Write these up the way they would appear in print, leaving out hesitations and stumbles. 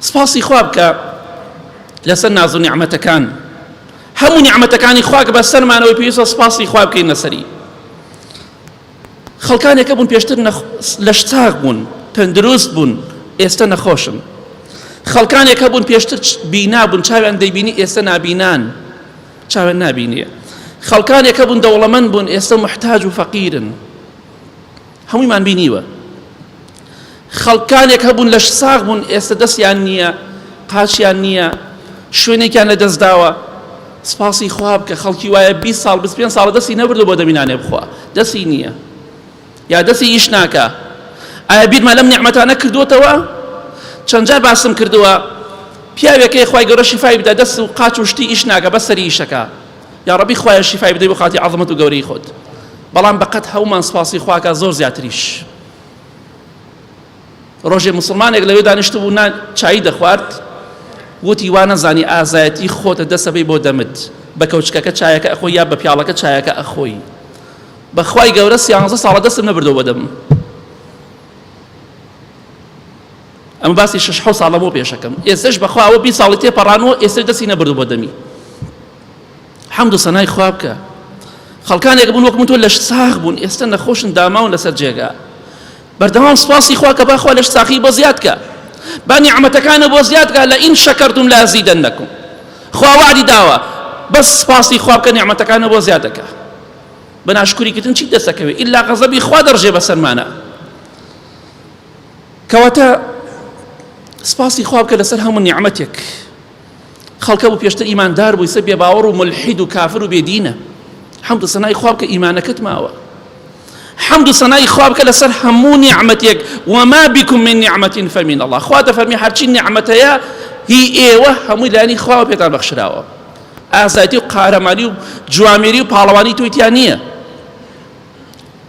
سپاسی خوا بکە لەسەر ناز و نیعمەتەکان هەموو نیعمەتەکانی خوا کە بەسەرمانەوەی پێویستە سپاسی خوا بکەین لەسەری. خەڵکانێکە بوون پێشتر لەش چاک بوون تەندروست بوون ئێستا نەخۆشن. خەڵکانێکە بوون پێشتر بینا بوون چاویان دەیبینی ئێستا نابینان چاویان نابینیە. خەڵکانێکە بوون دەوڵەمەند بوون ئێستا محتاج و فەقیرن هەموویمان بینیوە. خەڵکانێک هەبوون لەش ساغ بوون ئێستا دەستیان نییە قاچیان نییە شوێنێکیان لە دەستداوە. سپاسی خوا بکە خەڵکی وایە 20 ساڵ 25 ساڵ دەستی نەبردو بۆ دەمینانێ بخوا دەستی نییە یا دەستی ئیش ناکە. ئایا بیرمان لەم نیعمەتانە کردووەتەوە؟ چەند جار باسم کردووە پیاوێکەی خوای گەورە شیفای بدە دەست و قاچ و شتی ئیش ناکە بەسەری ئیشەکە یا ڕەبی خوایە شیفای بدەی بۆ خاتی عەظەمەت و گەورەی خۆت. بەڵام بەقەت هەومان سپاسی خواکە زۆر زیاتریش. ڕۆژێ موسڵمانێک لەوێ دانیشت بوو چایی دەخوارد وتی وا نەزانی ئازایەتی خۆتە دەسەبەی بۆ دەمت بە کەوچکەکە چایەکە ئەخۆی یا بە پیاڵەکە چایەکە ئەخۆی. بەخوای گەورە 13 ساڵە دەستم نەبردەوە بۆ دەم. ئەمە باسی 6 ساڵە بۆ پێشەکەم. ئێستش بەخوا ئەوە 20 ساڵی تێپەڕانەوە ئێستا دەستی نەبردو بۆ دەمی. حەمد و سەنای خوا بکە. خەڵکانێک بوون وەکم تۆ لەش ساغ بوون ئێستا نەخۆشن داماون لەسەر جێگا. بەردەوام سپاسی خوا کە باخوا لەش ساغی بۆ زیادکە با نیعمەتەکانە بۆ زیادکە لە ئین شەکەرتم لازیدەنەکم. خوا وعدی داوە بەس سپاسی خوا بکە نیعمەتەکانە بۆ زیاد دەکە. بە ناشکریکردن چی دەستەکەوێت ئیلا غەزەبی خوا دەڕژێ بەسەرمانە. کەواتە سپاسی خوا بکە لەسەر هەموو نیعمەتێک. خەڵکە بوو پێشتر ئیماندار بووی سە بێباوەڕ و ملحید و کافر و بێدینە. حەمد و سەنای خوا بکە ئیمانەکەت ماوە. حەمد و سەنای خوا بکە لەسەر هەموو نیعمەتێک وما بكم من نعمة فمن الله. خوا دەفەرمی هەرچی نیعمەتەیە هی ئێوە هەمووی لایەنی خواوە پێتان بەخشراوە. ئازادی و قارەمانی و جوامێری و پاڵەوانی تۆی تیان نییە.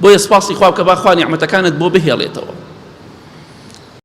بۆیە سپاسی خوا بکە با خوا نیعمەتەکانت بۆ بهێڵێتەوە.